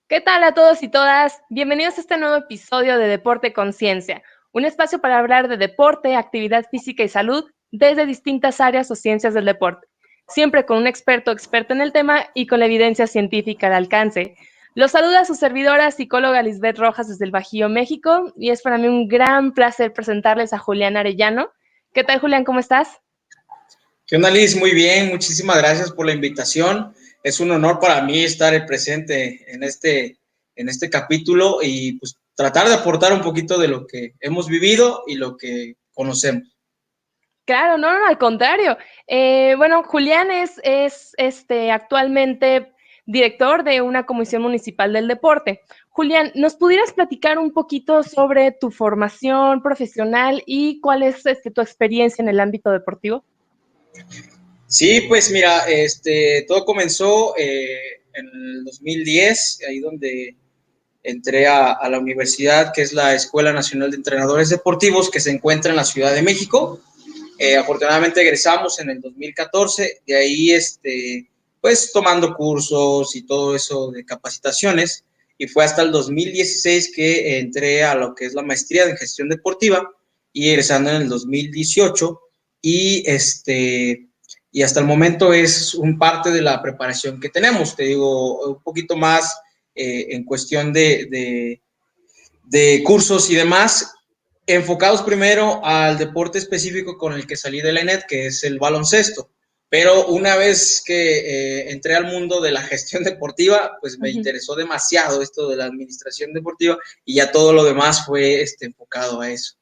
¿Qué tal a todos y todas? Bienvenidos a este nuevo episodio de Deporte Conciencia, un espacio para hablar de deporte, actividad física y salud desde distintas áreas o ciencias del deporte, siempre con un experto o experta en el tema y con la evidencia científica al alcance. Los saluda su servidora psicóloga Lisbeth Rojas desde el Bajío, México, y es para mí un gran placer presentarles a Julián Arellano. ¿Qué tal, Julián? ¿Cómo estás? ¿Qué onda, Liz? Muy bien, muchísimas gracias por la invitación. Es un honor para mí estar presente en este capítulo y pues tratar de aportar un poquito de lo que hemos vivido y lo que conocemos. Claro, no, al contrario. Bueno, Julián es actualmente director de una comisión municipal del deporte. Julián, ¿nos pudieras platicar un poquito sobre tu formación profesional y cuál es tu experiencia en el ámbito deportivo? Sí, pues mira, todo comenzó en el 2010, ahí donde entré a la universidad, que es la Escuela Nacional de Entrenadores Deportivos, que se encuentra en la Ciudad de México. Afortunadamente egresamos en el 2014, de ahí pues tomando cursos y todo eso de capacitaciones, y fue hasta el 2016 que entré a lo que es la maestría en gestión deportiva y egresando en el 2018 y y hasta el momento es un parte de la preparación que tenemos, te digo, un poquito más en cuestión de cursos y demás, enfocados primero al deporte específico con el que salí de la ENED, que es el baloncesto. Pero una vez que entré al mundo de la gestión deportiva, pues me interesó demasiado esto de la administración deportiva y ya todo lo demás fue enfocado a eso.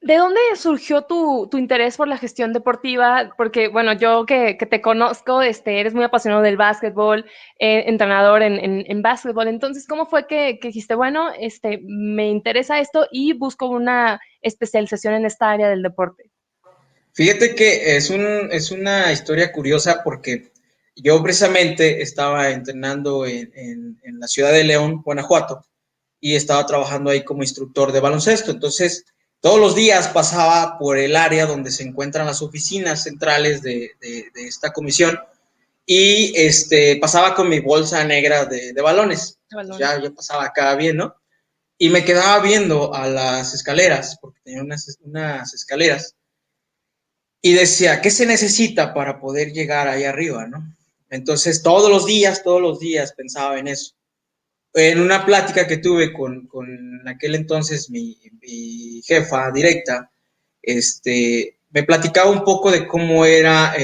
¿De dónde surgió tu interés por la gestión deportiva? Porque, bueno, yo que te conozco, eres muy apasionado del básquetbol, entrenador en básquetbol. Entonces, ¿cómo fue que dijiste, bueno, me interesa esto y busco una especialización en esta área del deporte? Fíjate que es una historia curiosa porque yo precisamente estaba entrenando en la ciudad de León, Guanajuato, y estaba trabajando ahí como instructor de baloncesto. Entonces, todos los días pasaba por el área donde se encuentran las oficinas centrales de esta comisión y pasaba con mi bolsa negra de balones. Pues ya pasaba acá bien, ¿no? Y me quedaba viendo a las escaleras, porque tenía unas escaleras, y decía, ¿qué se necesita para poder llegar ahí arriba, no? Entonces, todos los días pensaba en eso. En una plática que tuve con aquel entonces mi jefa directa, me platicaba un poco de cómo era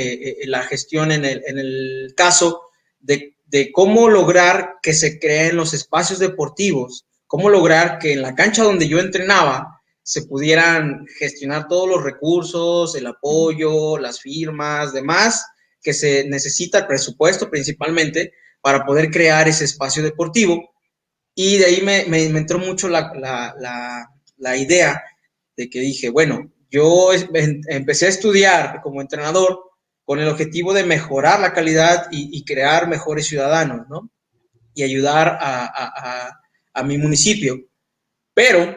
la gestión en el caso de cómo lograr que se creen los espacios deportivos, cómo lograr que en la cancha donde yo entrenaba se pudieran gestionar todos los recursos, el apoyo, las firmas, demás, que se necesita, el presupuesto principalmente, para poder crear ese espacio deportivo. Y de ahí me entró mucho la idea de que dije, bueno, yo empecé a estudiar como entrenador con el objetivo de mejorar la calidad y crear mejores ciudadanos, ¿no? Y ayudar a mi municipio. Pero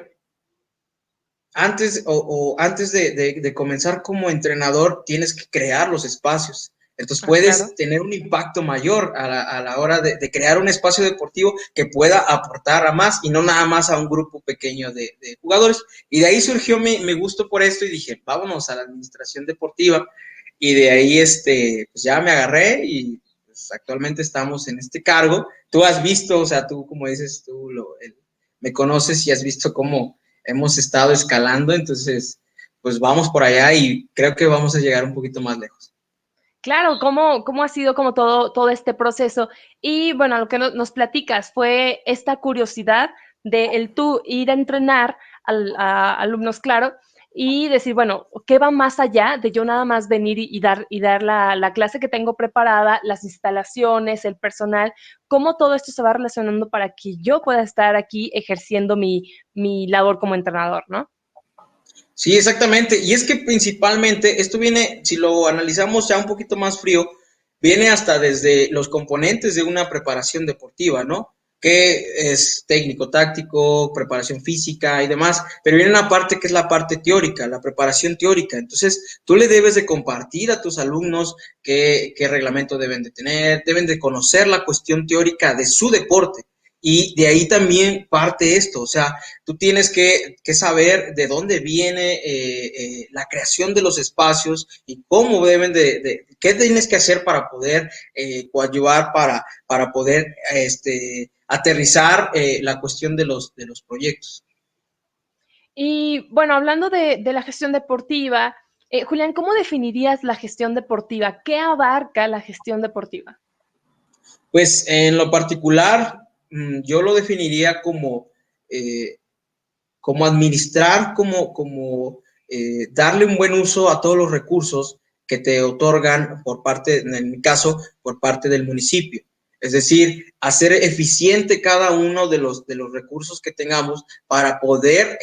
antes de comenzar como entrenador, tienes que crear los espacios. Entonces puedes Claro. tener un impacto mayor a la hora de crear un espacio deportivo que pueda aportar a más y no nada más a un grupo pequeño de jugadores. Y de ahí surgió mi gusto por esto y dije, vámonos a la administración deportiva. Y de ahí pues ya me agarré y pues actualmente estamos en este cargo. Tú has visto, o sea, tú como dices, me conoces y has visto cómo hemos estado escalando, entonces pues vamos por allá y creo que vamos a llegar un poquito más lejos. Claro, ¿cómo ha sido como todo este proceso? Y bueno, lo que nos platicas fue esta curiosidad de el tú ir a entrenar a alumnos, claro, y decir, bueno, ¿qué va más allá de yo nada más venir y dar la clase que tengo preparada, las instalaciones, el personal? ¿Cómo todo esto se va relacionando para que yo pueda estar aquí ejerciendo mi labor como entrenador, ¿no? Sí, exactamente. Y es que principalmente esto viene, si lo analizamos ya un poquito más frío, viene hasta desde los componentes de una preparación deportiva, ¿no? que es técnico, táctico, preparación física y demás, pero viene una parte que es la parte teórica, la preparación teórica. Entonces, tú le debes de compartir a tus alumnos qué reglamento deben de tener, deben de conocer la cuestión teórica de su deporte. Y de ahí también parte esto, o sea, tú tienes que saber de dónde viene la creación de los espacios y cómo deben qué tienes que hacer para poder coadyuvar, para poder aterrizar la cuestión de los proyectos. Y bueno, hablando de la gestión deportiva, Julián, ¿cómo definirías la gestión deportiva? ¿Qué abarca la gestión deportiva? Pues en lo particular, yo lo definiría como administrar, como darle un buen uso a todos los recursos que te otorgan por parte, en mi caso, por parte del municipio. Es decir, hacer eficiente cada uno de los recursos que tengamos para poder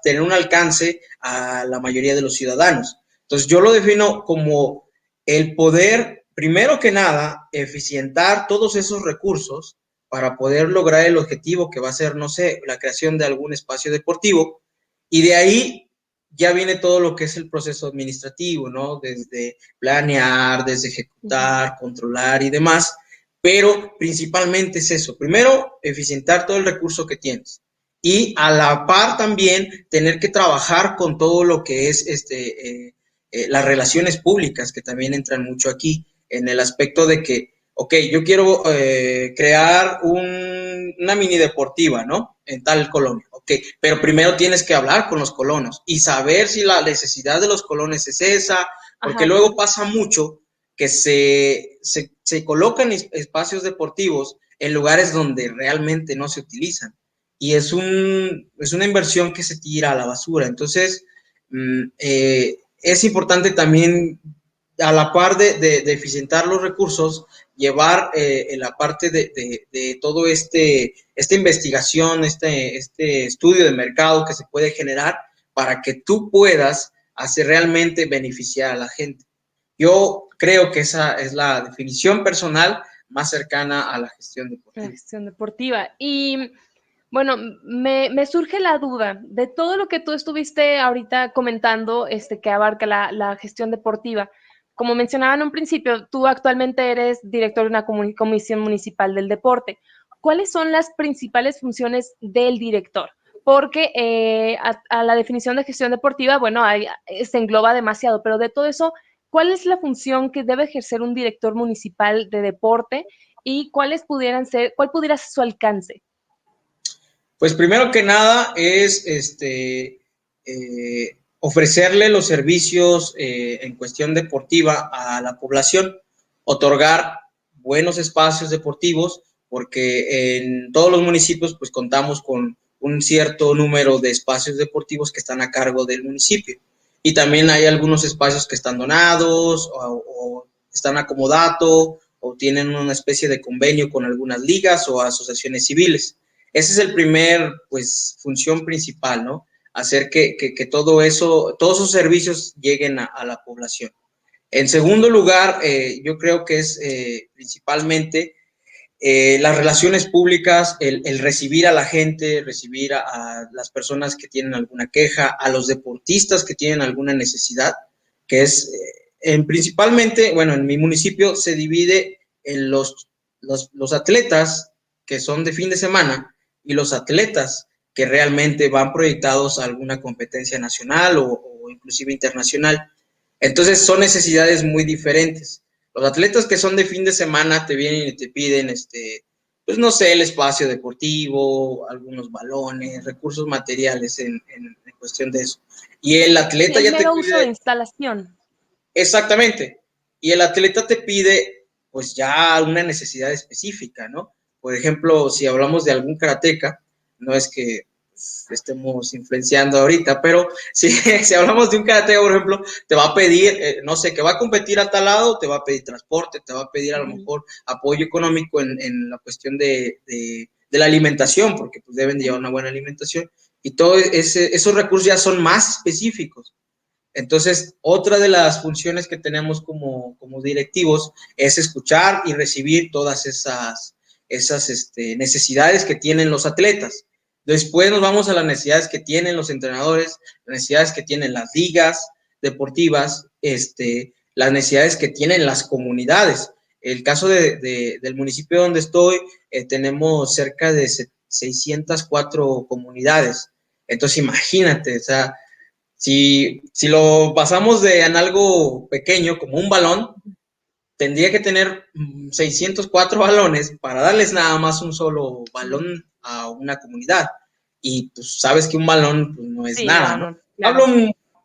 tener un alcance a la mayoría de los ciudadanos. Entonces, yo lo defino como el poder, primero que nada, eficientar todos esos recursos para poder lograr el objetivo que va a ser, no sé, la creación de algún espacio deportivo. Y de ahí ya viene todo lo que es el proceso administrativo, ¿no? Desde planear, desde ejecutar, controlar y demás. Pero principalmente es eso. Primero, eficientar todo el recurso que tienes. Y a la par también tener que trabajar con todo lo que es las relaciones públicas, que también entran mucho aquí, en el aspecto de que ok, yo quiero crear una mini deportiva, ¿no? En tal colonia, ok, pero primero tienes que hablar con los colonos y saber si la necesidad de los colones es esa, porque Ajá. luego pasa mucho que se colocan espacios deportivos en lugares donde realmente no se utilizan y es una inversión que se tira a la basura. Entonces, es importante también a la par de eficientar los recursos, llevar en la parte de todo esta investigación, este estudio de mercado que se puede generar para que tú puedas hacer realmente beneficiar a la gente. Yo creo que esa es la definición personal más cercana a la gestión La deportiva. gestión deportiva. Y bueno, me surge la duda de todo lo que tú estuviste ahorita comentando, que abarca la gestión deportiva. Como mencionaba en un principio, tú actualmente eres director de una comisión municipal del deporte. ¿Cuáles son las principales funciones del director? Porque a la definición de gestión deportiva, bueno, se engloba demasiado, pero de todo eso, ¿cuál es la función que debe ejercer un director municipal de deporte y cuál pudiera ser su alcance? Pues primero que nada es ofrecerle los servicios en cuestión deportiva a la población, otorgar buenos espacios deportivos, porque en todos los municipios pues contamos con un cierto número de espacios deportivos que están a cargo del municipio. Y también hay algunos espacios que están donados o están acomodados o tienen una especie de convenio con algunas ligas o asociaciones civiles. Ese es el primer, pues, función principal, ¿no? Hacer que todo eso, todos esos servicios lleguen a la población. En segundo lugar, yo creo que es principalmente las relaciones públicas, el recibir a la gente, recibir a las personas que tienen alguna queja, a los deportistas que tienen alguna necesidad, que es principalmente, bueno, en mi municipio se divide en los atletas que son de fin de semana y los atletas que realmente van proyectados a alguna competencia nacional o inclusive internacional. Entonces son necesidades muy diferentes. Los atletas que son de fin de semana te vienen y te piden, pues no sé, el espacio deportivo, algunos balones, recursos materiales en cuestión de eso. Y el atleta El ya te mero uso de pide, instalación. exactamente, y el atleta te pide, pues ya una necesidad específica, ¿no? Por ejemplo, si hablamos de algún karateca, no es que estemos influenciando ahorita, pero si hablamos de un karateka, por ejemplo, te va a pedir, no sé, que va a competir a tal lado, te va a pedir transporte, te va a pedir a lo mejor apoyo económico en la cuestión de la alimentación, porque pues deben llevar una buena alimentación, y todos esos recursos ya son más específicos. Entonces, otra de las funciones que tenemos como directivos es escuchar y recibir todas esas necesidades que tienen los atletas. Después nos vamos a las necesidades que tienen los entrenadores, las necesidades que tienen las ligas deportivas, las necesidades que tienen las comunidades. El caso del municipio donde estoy, tenemos cerca de 604 comunidades. Entonces, imagínate, o sea, si lo pasamos en algo pequeño, como un balón, tendría que tener 604 balones para darles nada más un solo balón a una comunidad. Y pues sabes que un balón pues, no es Sí, nada, no, ¿no? no, claro.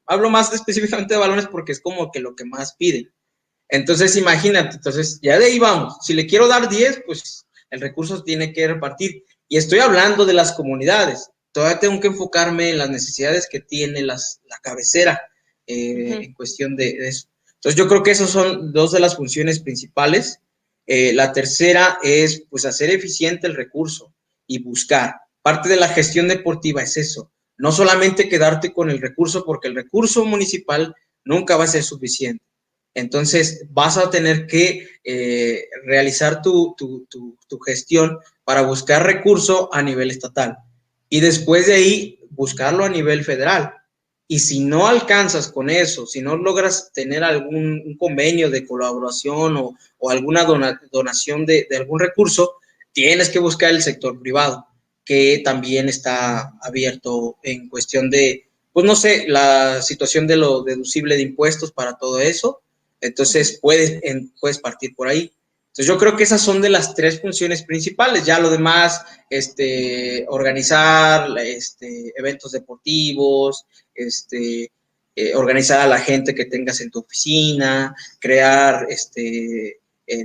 Hablo más específicamente de balones porque es como que lo que más piden. Entonces, imagínate, entonces ya de ahí vamos. Si le quiero dar 10, pues el recurso tiene que repartir. Y estoy hablando de las comunidades. Todavía tengo que enfocarme en las necesidades que tiene la cabecera en cuestión de eso. Entonces, yo creo que esas son dos de las funciones principales. La tercera es, pues, hacer eficiente el recurso y buscar. Parte de la gestión deportiva es eso. No solamente quedarte con el recurso, porque el recurso municipal nunca va a ser suficiente. Entonces, vas a tener que realizar tu gestión para buscar recurso a nivel estatal y después de ahí buscarlo a nivel federal. Y si no alcanzas con eso, si no logras tener algún convenio de colaboración o alguna donación de algún recurso, tienes que buscar el sector privado, que también está abierto en cuestión de, pues no sé, la situación de lo deducible de impuestos para todo eso. Entonces puedes partir por ahí. Entonces yo creo que esas son de las tres funciones principales. Ya lo demás, organizar eventos deportivos, organizar a la gente que tengas en tu oficina, crear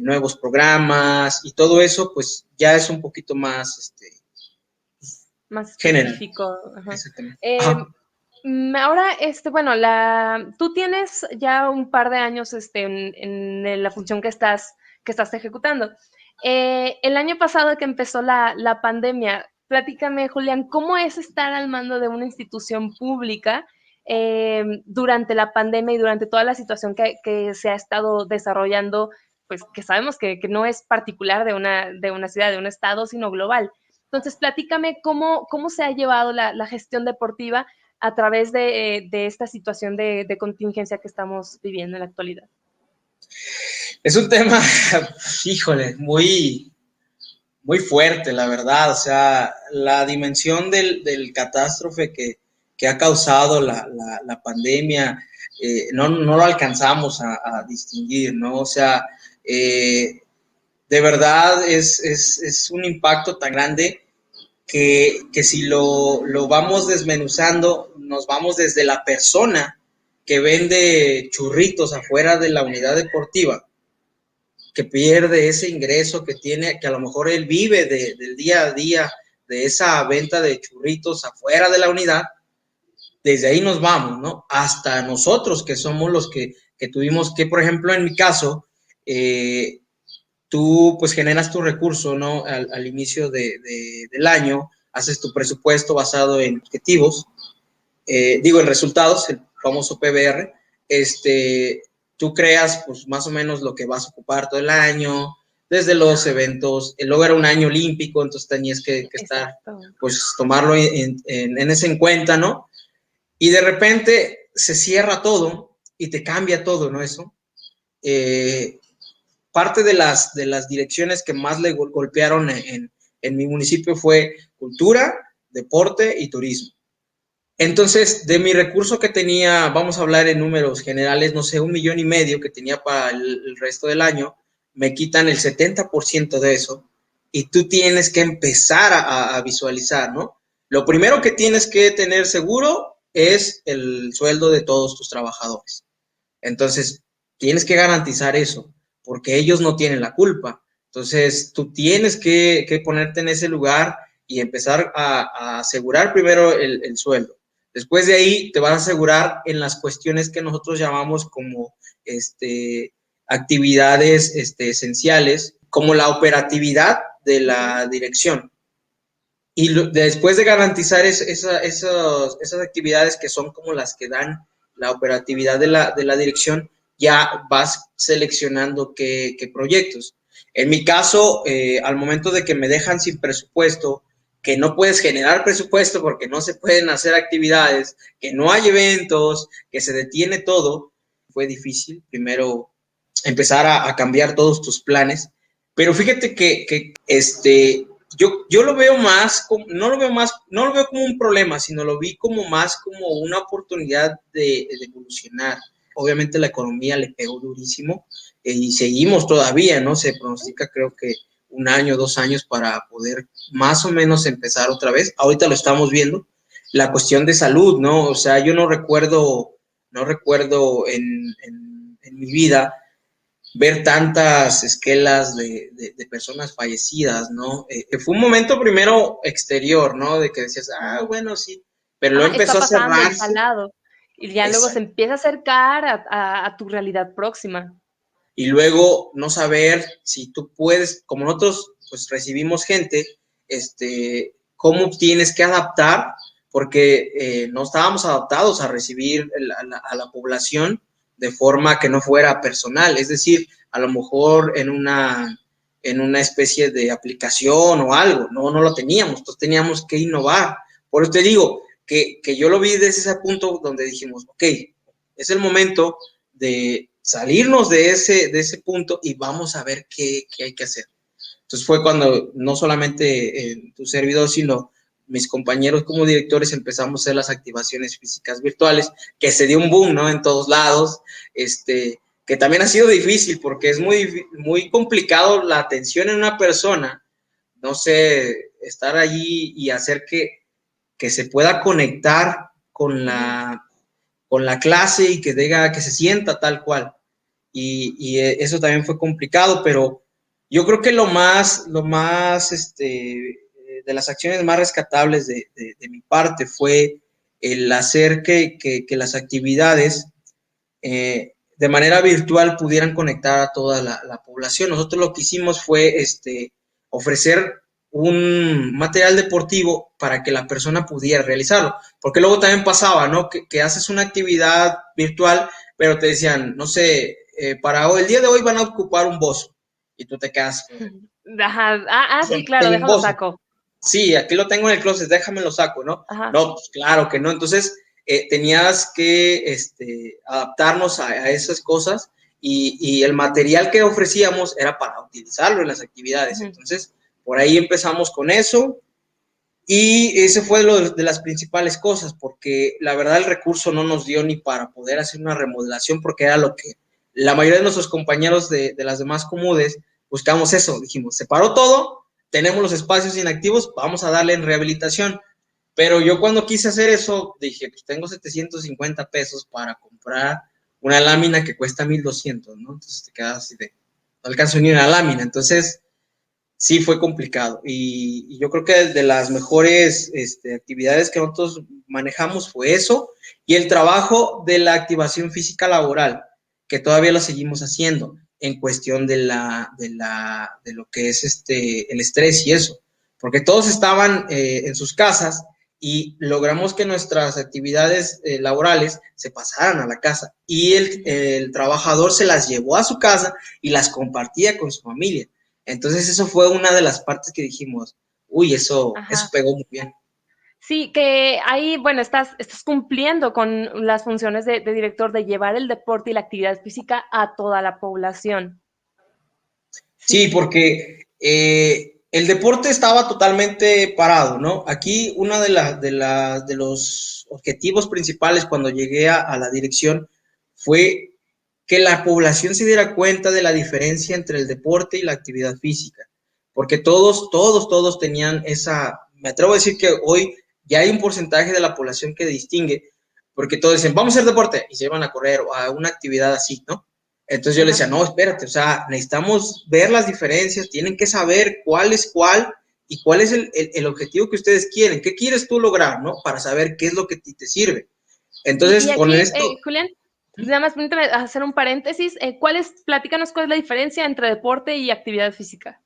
nuevos programas y todo eso, pues ya es un poquito más Más general. específico. Ajá. Exactamente. Ajá. Ahora, bueno, tú tienes ya un par de años en la función que estás ejecutando. El año pasado que empezó la pandemia, platícame, Julián, ¿cómo es estar al mando de una institución pública durante la pandemia y durante toda la situación que se ha estado desarrollando, pues que sabemos que no es particular de una ciudad, de un estado, sino global? Entonces, platícame cómo se ha llevado la gestión deportiva a través de esta situación de contingencia que estamos viviendo en la actualidad. Es un tema, híjole, muy fuerte, la verdad. O sea, la dimensión del catástrofe que ha causado la pandemia, no lo alcanzamos a distinguir, ¿no? O sea, de verdad es un impacto tan grande que si lo vamos desmenuzando, nos vamos desde la persona que vende churritos afuera de la unidad deportiva, que pierde ese ingreso que tiene, que a lo mejor él vive del día a día de esa venta de churritos afuera de la unidad. Desde ahí nos vamos, ¿no? Hasta nosotros que somos los que tuvimos que, por ejemplo, en mi caso, tú pues generas tu recurso, ¿no? Al inicio del año, haces tu presupuesto basado en objetivos, en resultados, el famoso PBR, tú creas pues más o menos lo que vas a ocupar todo el año, desde los eventos, luego era un año olímpico, entonces tenías que estar, pues tomarlo en ese en cuenta, ¿no? Y de repente se cierra todo y te cambia todo, ¿no? Eso. Parte de las direcciones que más le golpearon en mi municipio fue cultura, deporte y turismo. Entonces, de mi recurso que tenía, vamos a hablar en números generales, no sé, 1,5 millones que tenía para el resto del año, me quitan el 70% de eso y tú tienes que empezar a visualizar, ¿no? Lo primero que tienes que tener seguro es el sueldo de todos tus trabajadores. Entonces, tienes que garantizar eso, porque ellos no tienen la culpa. Entonces, tú tienes que ponerte en ese lugar y empezar a asegurar primero el sueldo. Después de ahí, te vas a asegurar en las cuestiones que nosotros llamamos como actividades esenciales, como la operatividad de la dirección. Y después de garantizar esas actividades que son como las que dan la operatividad de la dirección, ya vas seleccionando qué proyectos. En mi caso, al momento de que me dejan sin presupuesto, que no puedes generar presupuesto porque no se pueden hacer actividades, que no hay eventos, que se detiene todo, fue difícil primero empezar a cambiar todos tus planes. Pero fíjate yo lo veo más, no lo veo como un problema, sino lo vi como más como una oportunidad de evolucionar. Obviamente la economía le pegó durísimo y seguimos todavía, ¿no? Se pronostica creo que 1 año, 2 años para poder más o menos empezar otra vez. Ahorita lo estamos viendo. La cuestión de salud, ¿no? O sea, yo no recuerdo en mi vida ver tantas esquelas de personas fallecidas, ¿no? Fue un momento primero exterior, ¿no? De que decías, bueno, sí, pero Ajá, luego está empezó a pasando, está al cerrarse. lado. Y ya luego se Exacto. empieza a acercar a tu realidad próxima. Y luego no saber si tú puedes, como nosotros pues recibimos gente, cómo tienes que adaptar, porque no estábamos adaptados a recibir a la población de forma que no fuera personal, es decir, a lo mejor en una especie de aplicación o algo, no lo teníamos, entonces teníamos que innovar. Por eso te digo que yo lo vi desde ese punto donde dijimos, ok, es el momento de salirnos de ese punto y vamos a ver qué hay que hacer. Entonces fue cuando no solamente tu servidor, sino mis compañeros como directores empezamos a hacer las activaciones físicas virtuales, que se dio un boom, ¿no? En todos lados, que también ha sido difícil porque es muy, muy complicado la atención en una persona, no sé, estar allí y hacer que se pueda conectar con la clase y que se sienta tal cual. Y eso también fue complicado, pero yo creo que lo más, de las acciones más rescatables de mi parte fue el hacer que las actividades de manera virtual pudieran conectar a toda la población. Nosotros lo que hicimos fue ofrecer un material deportivo para que la persona pudiera realizarlo, porque luego también pasaba, ¿no? Que haces una actividad virtual, pero te decían, no sé, para el día de hoy van a ocupar un bozo, y tú te quedas, Ajá. Sí, claro, tengo un déjalo bozo. saco. Sí, aquí lo tengo en el closet, déjame lo saco, ¿no? Ajá. No, pues claro que no. Entonces, tenías que adaptarnos a esas cosas y el material que ofrecíamos era para utilizarlo en las actividades. Ujú. Entonces, por ahí empezamos con eso y ese fue lo de las principales cosas, porque la verdad el recurso no nos dio ni para poder hacer una remodelación, porque era lo que la mayoría de nuestros compañeros de las demás comudes buscamos eso. Dijimos, se paró todo, tenemos los espacios inactivos, vamos a darle en rehabilitación. Pero yo cuando quise hacer eso, dije, pues tengo 750 pesos para comprar una lámina que cuesta 1,200, ¿no? Entonces te quedas así de, no alcanzo ni una lámina. Entonces, sí fue complicado. Y yo creo que de las mejores actividades que nosotros manejamos fue eso y el trabajo de la activación física laboral, que todavía lo seguimos haciendo en cuestión de lo que es el estrés y eso. Porque todos estaban en sus casas y logramos que nuestras actividades laborales se pasaran a la casa y el trabajador se las llevó a su casa y las compartía con su familia. Entonces eso fue una de las partes que dijimos, uy, eso Ajá. pegó muy bien. Sí, que ahí, bueno, estás cumpliendo con las funciones de director de llevar el deporte y la actividad física a toda la población. Sí, Sí. porque el deporte estaba totalmente parado, ¿no? Aquí uno de los objetivos principales cuando llegué a la dirección fue que la población se diera cuenta de la diferencia entre el deporte y la actividad física, porque todos tenían me atrevo a decir que hoy ya hay un porcentaje de la población que distingue, porque todos dicen, vamos a hacer deporte, y se iban a correr o a una actividad así, ¿no? Entonces yo le Ajá. decía, no, espérate, o sea, necesitamos ver las diferencias, tienen que saber cuál es cuál y cuál es el objetivo que ustedes quieren, qué quieres tú lograr, ¿no? Para saber qué es lo que te sirve. Y Entonces, con aquí, esto, Julián, nada más permíteme hacer un paréntesis. Platícanos cuál es la diferencia entre deporte y actividad física.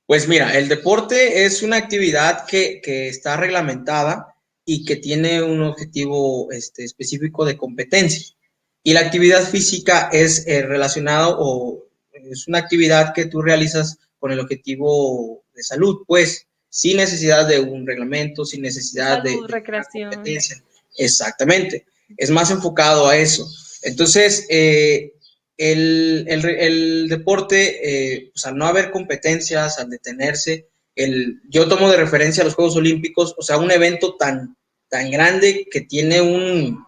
pues mira, el deporte es una actividad que está reglamentada y que tiene un objetivo específico de competencia. Y la actividad física es relacionado o es una actividad que tú realizas con el objetivo de salud, pues, sin necesidad de un reglamento, sin necesidad Salud, de una recreación. competencia. Exactamente, es más enfocado a eso. Entonces, el deporte, pues al no haber competencias, al detenerse, yo tomo de referencia a los Juegos Olímpicos, o sea, un evento tan grande que tiene un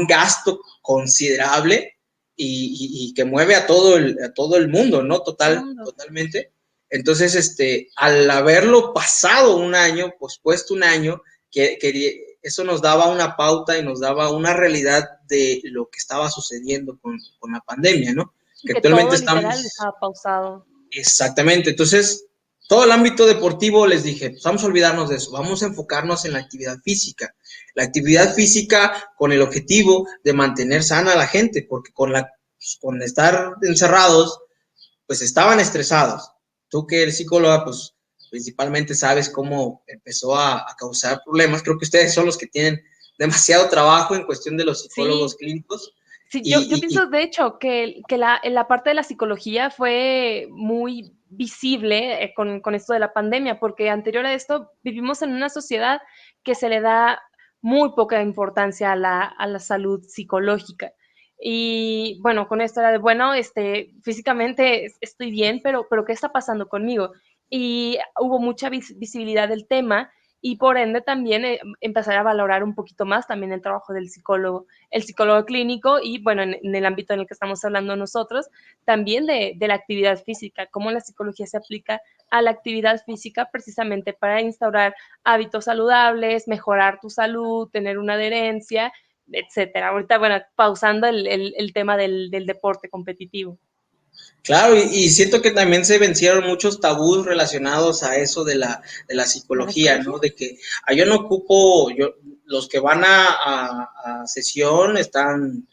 gasto considerable y que mueve a todo el mundo, ¿no? Mundo. Totalmente. Entonces, al haberlo pasado un año, pues puesto un año, eso nos daba una pauta y nos daba una realidad de lo que estaba sucediendo con la pandemia, ¿no? Y Que que actualmente todo literal estamos. estaba pausado. Exactamente. Entonces, todo el ámbito deportivo les dije, pues vamos a olvidarnos de eso, vamos a enfocarnos en la actividad física. La actividad física con el objetivo de mantener sana a la gente, porque con estar encerrados, pues estaban estresados. Tú que eres psicóloga, pues principalmente sabes cómo empezó a causar problemas. Creo que ustedes son los que tienen demasiado trabajo en cuestión de los psicólogos Sí, clínicos. sí, yo Y pienso, de hecho, que la parte de la psicología fue muy visible con esto de la pandemia, porque anterior a esto vivimos en una sociedad que se le da muy poca importancia a la salud psicológica. Y bueno, con esto era de, bueno, físicamente estoy bien, pero ¿qué está pasando conmigo? Y hubo mucha visibilidad del tema y por ende también empezar a valorar un poquito más también el trabajo del psicólogo, el psicólogo clínico y, bueno, en el ámbito en el que estamos hablando nosotros, también de la actividad física, cómo la psicología se aplica a la actividad física precisamente para instaurar hábitos saludables, mejorar tu salud, tener una adherencia, etcétera. Ahorita, bueno, pausando el tema del deporte competitivo. claro, y siento que también se vencieron muchos tabús relacionados a eso de la ¿De la psicología, psicología? ¿no? De que yo no ocupo, los que van a sesión están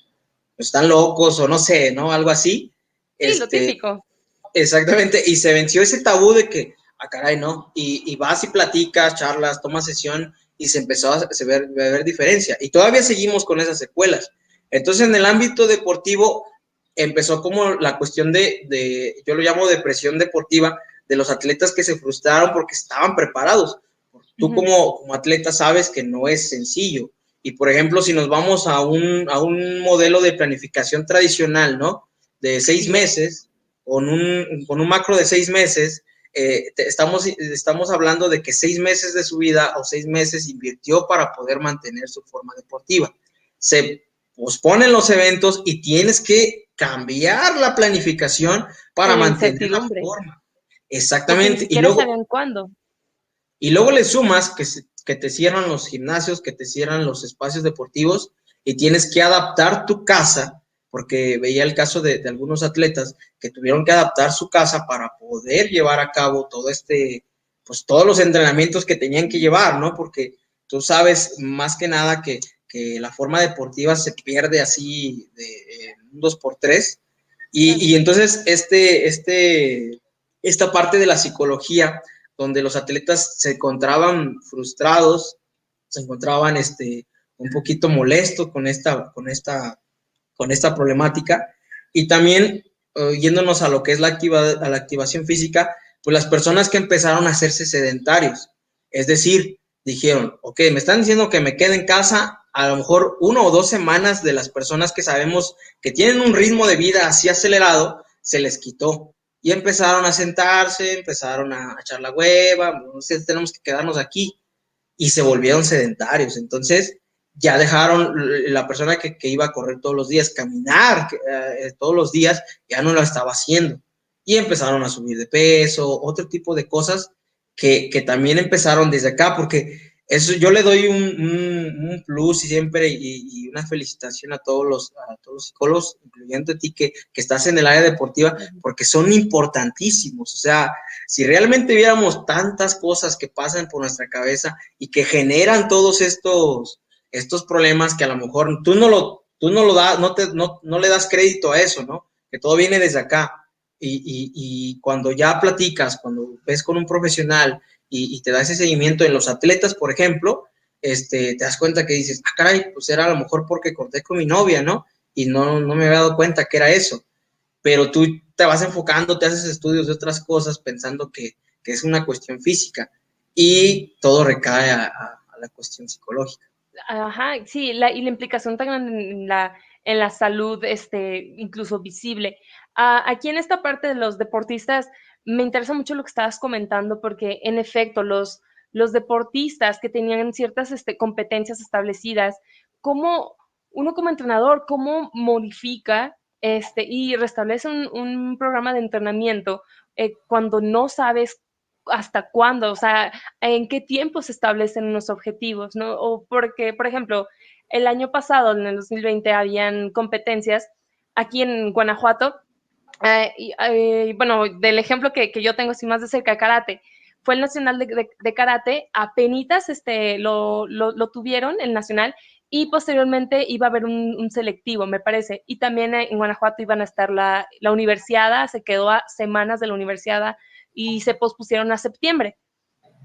locos o no sé, ¿no? Algo así. Sí, lo Este, típico. Exactamente, y se venció ese tabú de que, caray, no, y vas y platicas, charlas, tomas sesión y se empezó a ver diferencia. Y todavía seguimos con esas secuelas. Entonces, en el ámbito deportivo empezó como la cuestión yo lo llamo depresión deportiva, de los atletas que se frustraron porque estaban preparados. Tú Ujú. como atleta sabes que no es sencillo. Y por ejemplo, si nos vamos a un modelo de planificación tradicional, ¿no? De seis Sí, meses, con un macro de 6 meses, estamos hablando de que 6 meses de su vida o 6 meses invirtió para poder mantener su forma deportiva. Se posponen los eventos y tienes que cambiar la planificación para en la mantener la incertidumbre, forma. porque ni Exactamente. siquiera sabían cuándo. Y luego le sumas que te cierran los gimnasios, que te cierran los espacios deportivos y tienes que adaptar tu casa, porque veía el caso de algunos atletas que tuvieron que adaptar su casa para poder llevar a cabo pues todos los entrenamientos que tenían que llevar, ¿no? Porque tú sabes más que nada que la forma deportiva se pierde así de un 2x3. Claro. Y entonces esta parte de la psicología donde los atletas se encontraban frustrados, se encontraban un poquito molestos con esta problemática. Y también, yéndonos a lo que es a la activación física, pues las personas que empezaron a hacerse sedentarios, es decir, dijeron, ok, me están diciendo que me quede en casa, a lo mejor 1 o 2 semanas de las personas que sabemos que tienen un ritmo de vida así acelerado, se les quitó y empezaron a sentarse, empezaron a echar la hueva, no sé, tenemos que quedarnos aquí y se volvieron sedentarios. Entonces, ya dejaron la persona que iba a correr todos los días, caminar todos los días, ya no lo estaba haciendo. Y empezaron a subir de peso, otro tipo de cosas que también empezaron desde acá, porque eso yo le doy un plus y siempre y una felicitación a todos los psicólogos, incluyendo a ti que estás en el área deportiva, porque son importantísimos. O sea, si realmente viéramos tantas cosas que pasan por nuestra cabeza y que generan todos estos problemas que a lo mejor tú no lo das, no le das crédito a eso, ¿no? Que todo viene desde acá. Y cuando ya platicas, cuando ves con un profesional y te da ese seguimiento en los atletas, por ejemplo, te das cuenta que dices, caray, pues era a lo mejor porque corté con mi novia, ¿no? Y no me había dado cuenta que era eso. Pero tú te vas enfocando, te haces estudios de otras cosas pensando que es una cuestión física y todo recae a la cuestión psicológica. Ajá, sí, y la implicación tan grande en la salud, incluso visible. Aquí en esta parte de los deportistas, me interesa mucho lo que estabas comentando, porque en efecto, los deportistas que tenían ciertas competencias establecidas, ¿cómo uno como entrenador, cómo modifica y restablece un programa de entrenamiento cuando no sabes hasta cuándo? O sea, en qué tiempo se establecen unos objetivos, ¿no? O porque, por ejemplo, el año pasado, en el 2020, habían competencias aquí en Guanajuato, bueno, del ejemplo que yo tengo así más de cerca, karate, fue el nacional de karate, apenitas lo tuvieron, el nacional, y posteriormente iba a haber un selectivo, me parece, y también en Guanajuato iban a estar la universiada, se quedó a semanas de la universiada y se pospusieron a septiembre.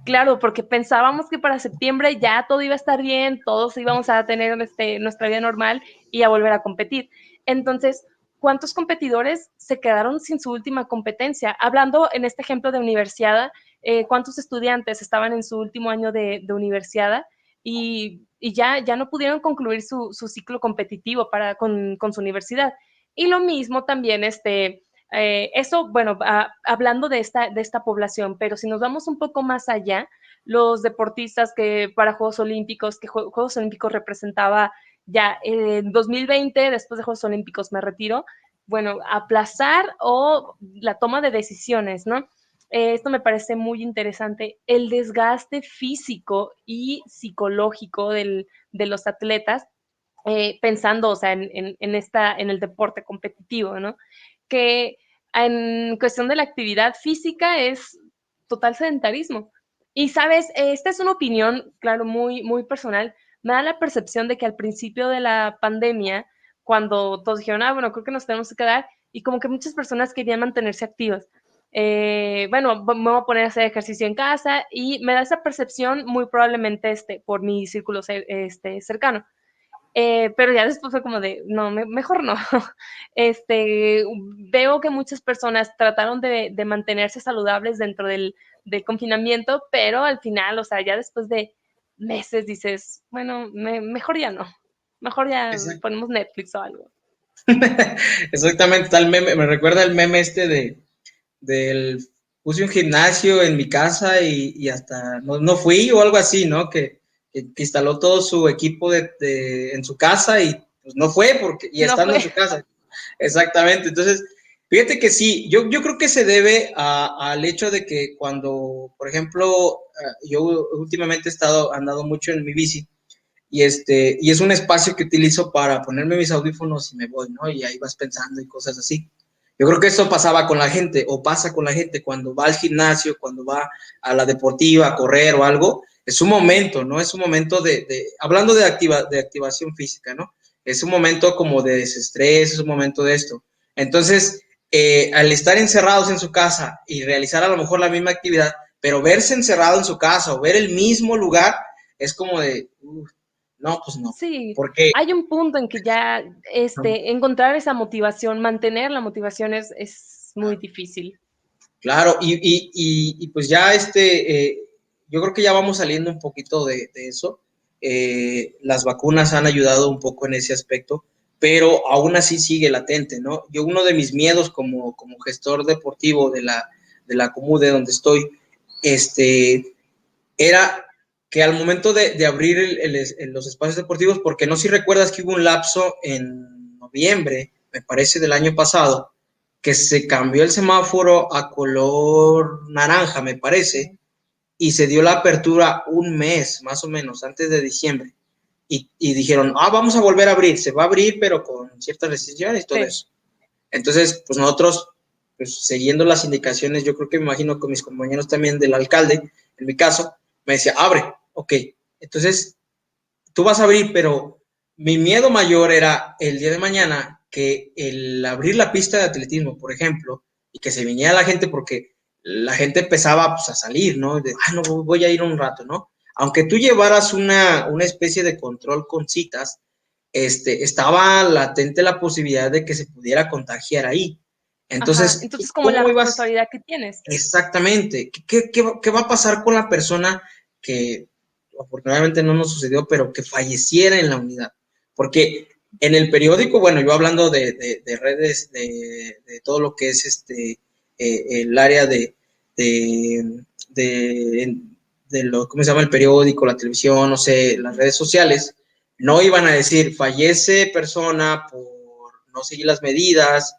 Claro, porque pensábamos que para septiembre ya todo iba a estar bien, todos íbamos a tener nuestra vida normal y a volver a competir. Entonces, ¿cuántos competidores se quedaron sin su última competencia? Hablando en este ejemplo de universidad, ¿cuántos estudiantes estaban en su último año de universidad y ya no pudieron concluir su ciclo competitivo con su universidad? Y lo mismo también, eso, bueno, hablando de esta población, pero si nos vamos un poco más allá, los deportistas que para Juegos Olímpicos, que Juegos Olímpicos representaba ya en 2020, después de Juegos Olímpicos me retiro, bueno, aplazar o la toma de decisiones, ¿no? Esto me parece muy interesante, el desgaste físico y psicológico de los atletas, pensando, o sea, en el deporte competitivo, ¿no? Que en cuestión de la actividad física es total sedentarismo. Y sabes, esta es una opinión, claro, muy personal. Me da la percepción de que al principio de la pandemia, cuando todos dijeron, bueno, creo que nos tenemos que quedar, y como que muchas personas querían mantenerse activas. Bueno, me voy a poner a hacer ejercicio en casa y me da esa percepción muy probablemente por mi círculo cercano. Pero ya después fue como de, no, mejor no. Veo que muchas personas trataron de mantenerse saludables dentro del confinamiento, pero al final, o sea, ya después de meses dices, bueno, mejor ya no. Mejor ya Exacto. ponemos Netflix o algo. Exactamente, tal meme, me recuerda el meme del puse un gimnasio en mi casa y hasta no fui o algo así, ¿no? Que instaló todo su equipo en su casa y pues no fue y No estando fue. en su casa. Exactamente. Entonces, fíjate que sí, yo creo que se debe al hecho de que cuando, por ejemplo, yo últimamente andado mucho en mi bici y es un espacio que utilizo para ponerme mis audífonos y me voy, ¿no? Y ahí vas pensando y cosas así. Yo creo que eso pasaba con la gente o pasa con la gente cuando va al gimnasio, cuando va a la deportiva a correr o algo. Es un momento, ¿no? Es un momento hablando de activación física, ¿no? Es un momento como de desestrés, es un momento de esto. Entonces, al estar encerrados en su casa y realizar a lo mejor la misma actividad, pero verse encerrado en su casa o ver el mismo lugar, es como de, no, pues no. Sí, Porque, hay un punto en que ya encontrar esa motivación, mantener la motivación es muy difícil. claro, pues ya yo creo que ya vamos saliendo un poquito de eso. Las vacunas han ayudado un poco en ese aspecto, pero aún así sigue latente, ¿no? Yo uno de mis miedos como gestor deportivo de la COMUDE donde estoy, era que al momento de abrir los espacios deportivos, porque no sé si recuerdas que hubo un lapso en noviembre, me parece, del año pasado, que se cambió el semáforo a color naranja, me parece, y se dio la apertura un mes, más o menos, antes de diciembre. Y dijeron, vamos a volver a abrir, se va a abrir, pero con ciertas restricciones y todo Sí. eso. Entonces, pues nosotros, pues siguiendo las indicaciones, yo creo que me imagino con mis compañeros también del alcalde, en mi caso, me decía, abre, ok. Entonces, tú vas a abrir, pero mi miedo mayor era el día de mañana que el abrir la pista de atletismo, por ejemplo, y que se viniera la gente porque la gente empezaba pues, a salir, ¿no? No, voy a ir un rato, ¿no? Aunque tú llevaras una especie de control con citas, estaba latente la posibilidad de que se pudiera contagiar ahí. Ajá, Entonces, entonces como la ¿cómo ibas? responsabilidad que tienes. Exactamente. ¿Qué va a pasar con la persona que afortunadamente no nos sucedió, pero que falleciera en la unidad? Porque en el periódico, bueno, yo hablando de redes, de todo lo que es el área de, de lo, ¿cómo se llama? El periódico, la televisión, no sé, las redes sociales, no iban a decir fallece persona por no seguir las medidas,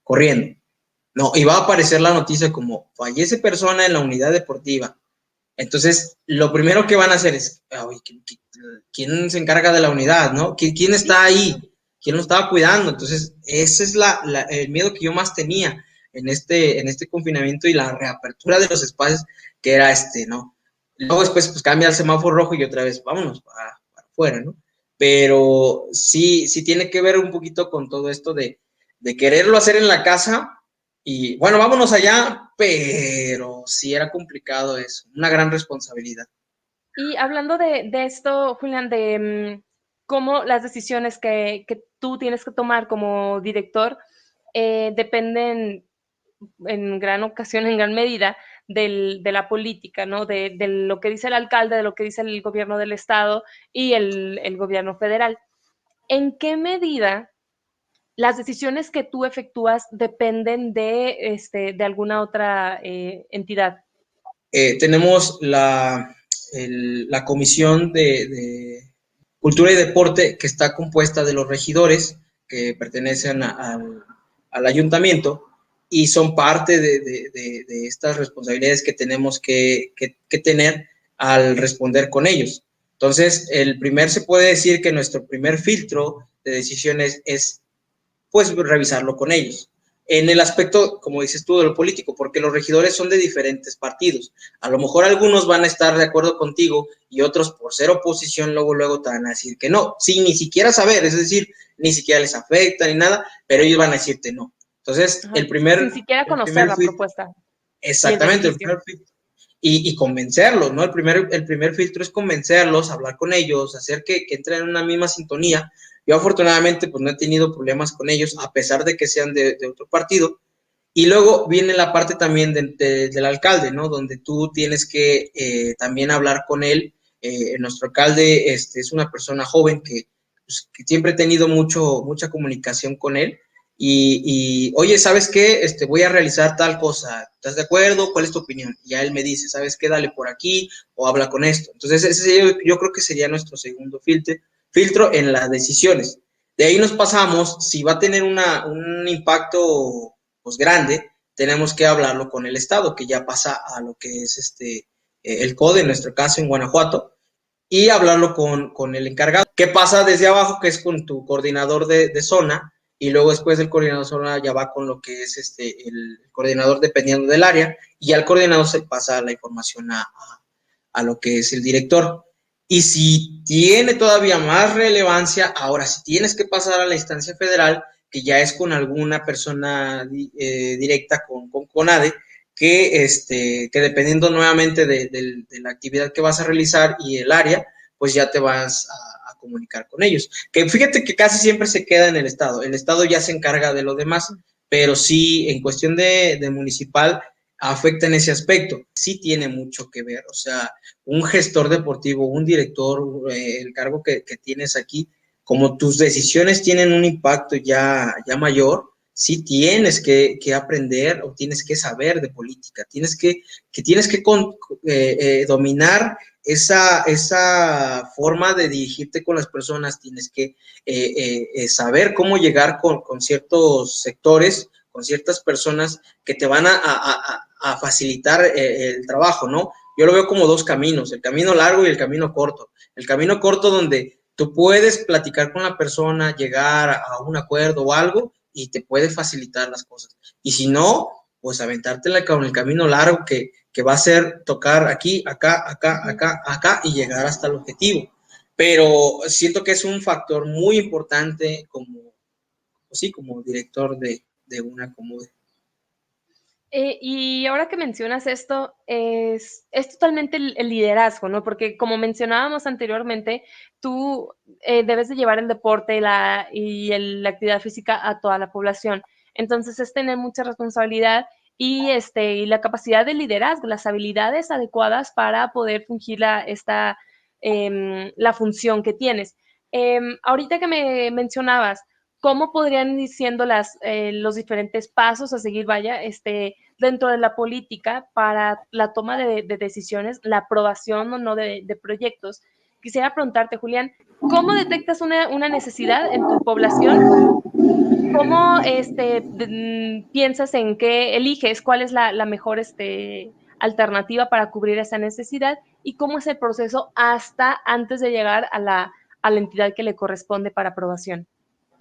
corriendo. No, y va a aparecer la noticia como fallece persona en la unidad deportiva. Entonces, lo primero que van a hacer es, ¿quién se encarga de la unidad, no? ¿Quién Sí, está ahí? claro. ¿Quién lo estaba cuidando? Entonces, ese es el miedo que yo más tenía en este confinamiento y la reapertura de los espacios, que era ¿no? Luego después, pues cambia el semáforo rojo y otra vez, vámonos para afuera, ¿no? Pero sí tiene que ver un poquito con todo esto de quererlo hacer en la casa y bueno, vámonos allá, pero sí era complicado eso, una gran responsabilidad. Y hablando de esto, Julián, de cómo las decisiones que tú tienes que tomar como director dependen en gran ocasión, en gran medida, de la política, ¿no? De lo que dice el alcalde, de lo que dice el gobierno del estado y el gobierno federal. ¿En qué medida las decisiones que tú efectúas dependen de alguna otra entidad? Tenemos la Comisión de Cultura y Deporte que está compuesta de los regidores que pertenecen al ayuntamiento y son parte de estas responsabilidades que tenemos que tener al responder con ellos. Entonces, se puede decir que nuestro primer filtro de decisiones es pues revisarlo con ellos. En el aspecto, como dices tú, de lo político, porque los regidores son de diferentes partidos. A lo mejor algunos van a estar de acuerdo contigo y otros por ser oposición luego te van a decir que no, sin ni siquiera saber, es decir, ni siquiera les afecta ni nada, pero ellos van a decirte no. Entonces, Ajá. Sin siquiera el conocer primer la filtro, propuesta y el exactamente, el beneficio. primer filtro, y convencerlos, ¿no? El primer filtro es convencerlos, hablar con ellos, hacer que entren en una misma sintonía. Yo afortunadamente pues no he tenido problemas con ellos, a pesar de que sean de otro partido. Y luego viene la parte también del alcalde, ¿no? Donde tú tienes que también hablar con él. Nuestro alcalde es una persona joven pues, que siempre he tenido mucha comunicación con él oye, ¿sabes qué? Voy a realizar tal cosa. ¿Estás de acuerdo? ¿Cuál es tu opinión? Y ya él me dice, ¿sabes qué? Dale por aquí o habla con esto. Entonces, yo creo que sería nuestro segundo filtro en las decisiones. De ahí nos pasamos, si va a tener un impacto pues grande, tenemos que hablarlo con el Estado, que ya pasa a lo que es el CODE, en nuestro caso en Guanajuato, y hablarlo con el encargado. ¿Qué pasa desde abajo? Que es con tu coordinador de zona, y luego después del coordinador de zona ya va con lo que es el coordinador dependiendo del área, y al coordinador se pasa la información a lo que es el director. Y si tiene todavía más relevancia, ahora si tienes que pasar a la instancia federal, que ya es con alguna persona directa con CONADE, que dependiendo nuevamente de la actividad que vas a realizar y el área, pues ya te vas a comunicar con ellos. Que fíjate que casi siempre se queda en el Estado ya se encarga de lo demás, pero sí, en cuestión de municipal, afecta en ese aspecto. Sí tiene mucho que ver, o sea, un gestor deportivo, un director, el cargo que tienes aquí, como tus decisiones tienen un impacto ya mayor, sí tienes que aprender o tienes que saber de política, tienes que dominar esa forma de dirigirte con las personas, tienes que saber cómo llegar con ciertos sectores, con ciertas personas que te van a facilitar el trabajo, ¿no? Yo lo veo como dos caminos, el camino largo y el camino corto. El camino corto donde tú puedes platicar con la persona, llegar a un acuerdo o algo y te puede facilitar las cosas. Y si no, pues aventártela con el camino largo que va a ser tocar aquí, acá y llegar hasta el objetivo. Pero siento que es un factor muy importante pues sí, como director de una comuna. Y ahora que mencionas esto, es totalmente el liderazgo, ¿no? Porque como mencionábamos anteriormente, tú debes de llevar el deporte la actividad física a toda la población. Entonces es tener mucha responsabilidad y la capacidad de liderazgo, las habilidades adecuadas para poder fungir la función que tienes. Ahorita que me mencionabas, ¿cómo podrían ir siendo los diferentes pasos a seguir, vaya, dentro de la política para la toma de decisiones, la aprobación o no de proyectos? Quisiera preguntarte, Julián, ¿cómo detectas una necesidad en tu población? ¿Cómo piensas en qué eliges? ¿Cuál es la mejor alternativa para cubrir esa necesidad? ¿Y cómo es el proceso hasta antes de llegar a la entidad que le corresponde para aprobación?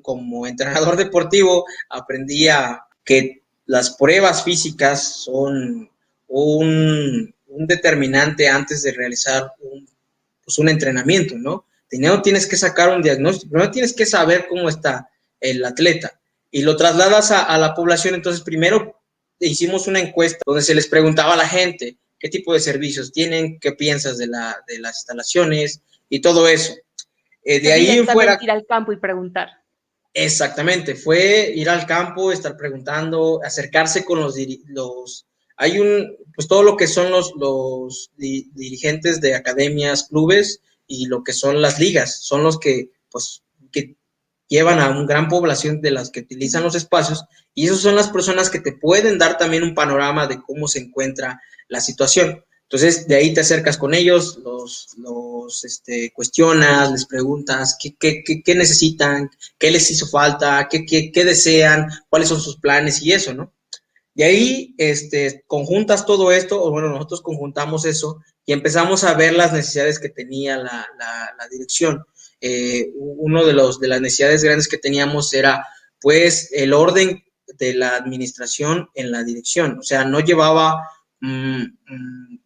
Como entrenador deportivo aprendí a que las pruebas físicas son un determinante antes de realizar pues un entrenamiento, ¿no? Primero tienes que sacar un diagnóstico, primero tienes que saber cómo está el atleta y lo trasladas a la población. Entonces, primero hicimos una encuesta donde se les preguntaba a la gente qué tipo de servicios tienen, qué piensas de las instalaciones y todo eso. De ahí en fuera, directamente ir al campo y preguntar. exactamente, fue ir al campo, estar preguntando, acercarse con hay pues todo lo que son los dirigentes de academias, clubes y lo que son las ligas, son los que, pues, que llevan a una gran población de las que utilizan los espacios, y esas son las personas que te pueden dar también un panorama de cómo se encuentra la situación. Entonces, de ahí te acercas con ellos, los cuestionas, les preguntas qué necesitan, qué les hizo falta, qué desean, cuáles son sus planes y eso, ¿no? De ahí conjuntas todo esto, o bueno, nosotros conjuntamos eso y empezamos a ver las necesidades que tenía la dirección. Uno de las necesidades grandes que teníamos era, pues, el orden de la administración en la dirección. O sea, no llevaba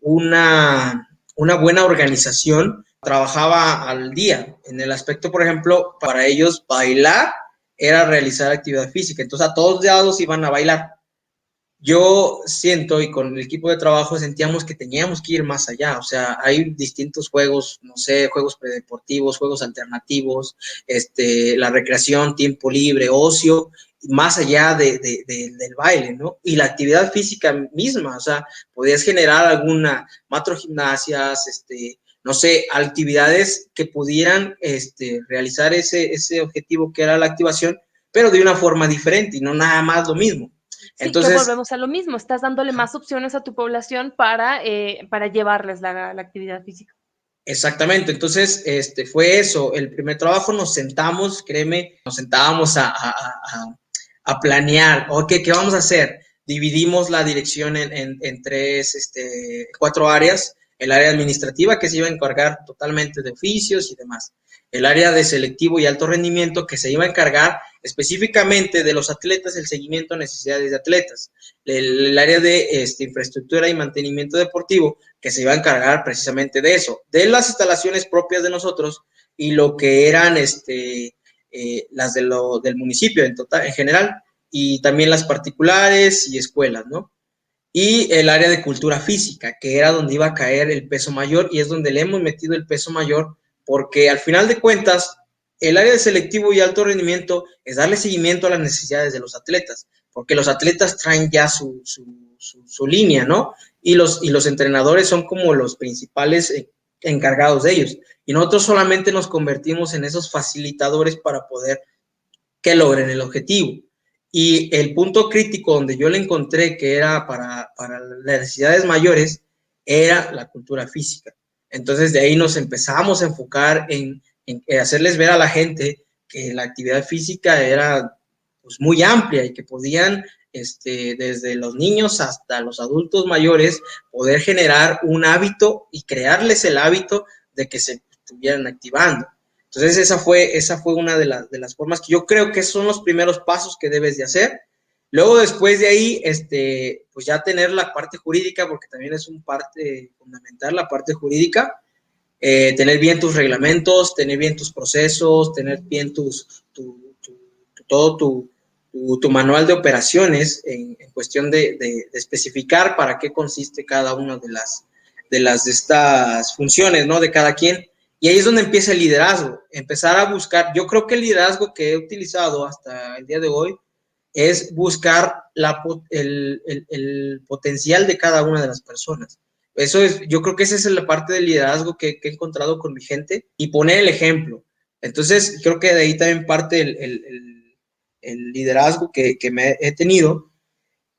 una buena organización, trabajaba al día. En el aspecto, por ejemplo, para ellos bailar era realizar actividad física. Entonces, a todos lados iban a bailar. Yo siento, y con el equipo de trabajo sentíamos que teníamos que ir más allá. O sea, hay distintos juegos, no sé, juegos predeportivos, juegos alternativos, la recreación, tiempo libre, ocio, más allá del baile, ¿no? Y la actividad física misma, o sea, podías generar alguna macrogimnasias, no sé, actividades que pudieran realizar ese objetivo que era la activación, pero de una forma diferente y no nada más lo mismo. Sí, que Entonces, volvemos a lo mismo, estás dándole más opciones a tu población para llevarles la actividad física. exactamente, entonces fue eso, el primer trabajo nos sentamos, créeme, nos sentábamos a planear, ok, ¿qué vamos a hacer? Dividimos la dirección en cuatro áreas: el área administrativa, que se iba a encargar totalmente de oficios y demás; el área de selectivo y alto rendimiento, que se iba a encargar específicamente de los atletas, el seguimiento a necesidades de atletas; el área de infraestructura y mantenimiento deportivo, que se iba a encargar precisamente de eso, de las instalaciones propias de nosotros y lo que eran las del municipio en general, y también las particulares y escuelas, ¿no? Y el área de cultura física, que era donde iba a caer el peso mayor, y es donde le hemos metido el peso mayor, porque al final de cuentas, el área de selectivo y alto rendimiento es darle seguimiento a las necesidades de los atletas, porque los atletas traen ya su línea, ¿no? Y los entrenadores son como los principales encargados de ellos. Y nosotros solamente nos convertimos en esos facilitadores para poder que logren el objetivo. Y el punto crítico donde yo le encontré que era para las necesidades mayores era la cultura física. Entonces de ahí nos empezamos a enfocar en hacerles ver a la gente que la actividad física era pues muy amplia y que podían desde los niños hasta los adultos mayores poder generar un hábito y crearles el hábito de que se estuvieran activando. Entonces esa fue una de las formas que yo creo que son los primeros pasos que debes de hacer. Luego, después de ahí, pues ya tener la parte jurídica, porque también es un parte fundamental, la parte jurídica, tener bien tus reglamentos, tener bien tus procesos, tener bien todo tu manual de operaciones en cuestión de especificar para qué consiste cada una de estas funciones, ¿no? De cada quien. Y ahí es donde empieza el liderazgo, empezar a buscar. Yo creo que el liderazgo que he utilizado hasta el día de hoy es buscar el potencial de cada una de las personas. Eso es, yo creo que esa es la parte del liderazgo que he encontrado con mi gente y poner el ejemplo. Entonces, creo que de ahí también parte el liderazgo que me he tenido.